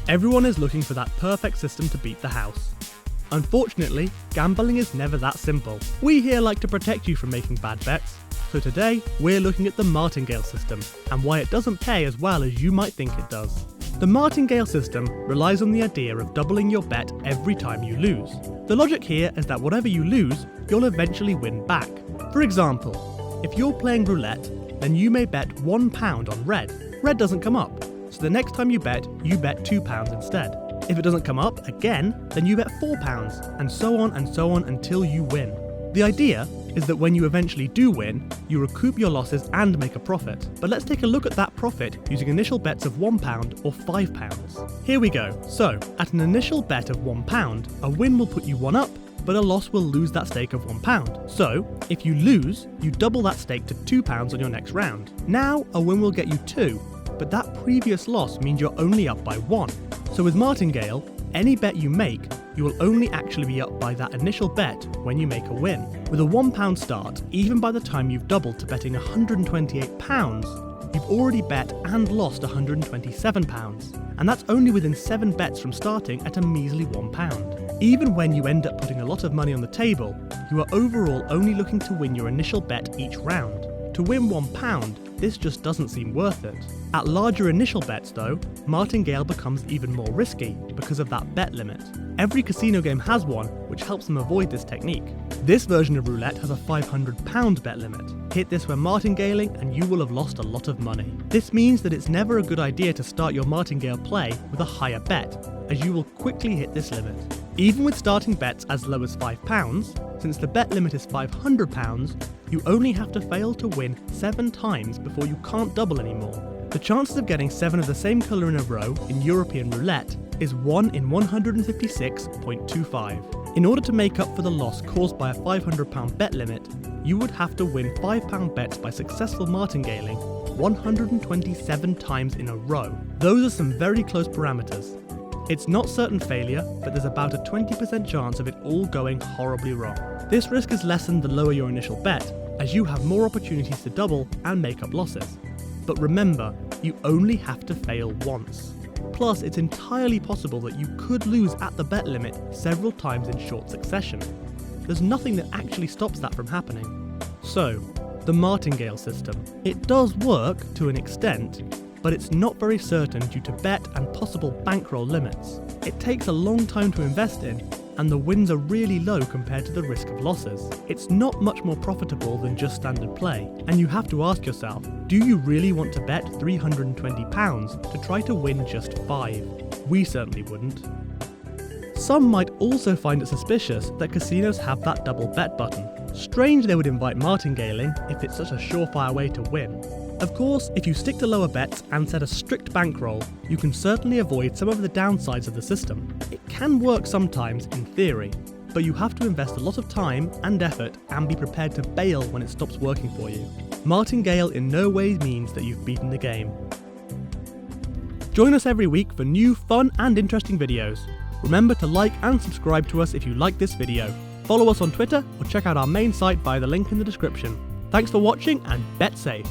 Everyone is looking for that perfect system to beat the house. Unfortunately, gambling is never that simple. We here like to protect you from making bad bets, so today we're looking at the Martingale system and why it doesn't pay as well as you might think it does. The Martingale system relies on the idea of doubling your bet every time you lose. The logic here is that whatever you lose, you'll eventually win back. For example, if you're playing roulette, then you may bet £1 on red. Red doesn't come up, so the next time you bet £2 instead. If it doesn't come up again, then you bet £4, and so on until you win. The idea is that when you eventually do win, you recoup your losses and make a profit. But let's take a look at that profit using initial bets of £1 or £5. Here we go. So, at an initial bet of £1, a win will put you one up, but a loss will lose that stake of £1. So, if you lose, you double that stake to £2 on your next round. Now, a win will get you 2, but that previous loss means you're only up by 1. So with Martingale, any bet you make, you will only actually be up by that initial bet when you make a win. With a £1 start, even by the time you've doubled to betting £128, you've already bet and lost £127, and that's only within 7 bets from starting at a measly £1. Even when you end up putting a lot of money on the table, you are overall only looking to win your initial bet each round. To win £1, this just doesn't seem worth it. At larger initial bets though, Martingale becomes even more risky because of that bet limit. Every casino game has one, which helps them avoid this technique. This version of roulette has a £500 bet limit. Hit this when martingaling and you will have lost a lot of money. This means that it's never a good idea to start your martingale play with a higher bet, as you will quickly hit this limit. Even with starting bets as low as £5, since the bet limit is £500, you only have to fail to win 7 times before you can't double anymore. The chances of getting 7 of the same colour in a row in European roulette is 1 in 156.25. In order to make up for the loss caused by a £500 bet limit, you would have to win £5 bets by successful martingaling 127 times in a row. Those are some very close parameters. It's not certain failure, but there's about a 20% chance of it all going horribly wrong. This risk is lessened the lower your initial bet, as you have more opportunities to double and make up losses. But remember, you only have to fail once. Plus, it's entirely possible that you could lose at the bet limit several times in short succession. There's nothing that actually stops that from happening. So, the Martingale system. It does work to an extent, but it's not very certain due to bet and possible bankroll limits. It takes a long time to invest in, and the wins are really low compared to the risk of losses. It's not much more profitable than just standard play, and you have to ask yourself, do you really want to bet £320 to try to win just 5? We certainly wouldn't. Some might also find it suspicious that casinos have that double bet button. Strange they would invite martingaling if it's such a surefire way to win. Of course, if you stick to lower bets and set a strict bankroll, you can certainly avoid some of the downsides of the system. It can work sometimes in theory, but you have to invest a lot of time and effort and be prepared to bail when it stops working for you. Martingale in no way means that you've beaten the game. Join us every week for new, fun and interesting videos. Remember to like and subscribe to us if you like this video. Follow us on Twitter or check out our main site via the link in the description. Thanks for watching and bet safe!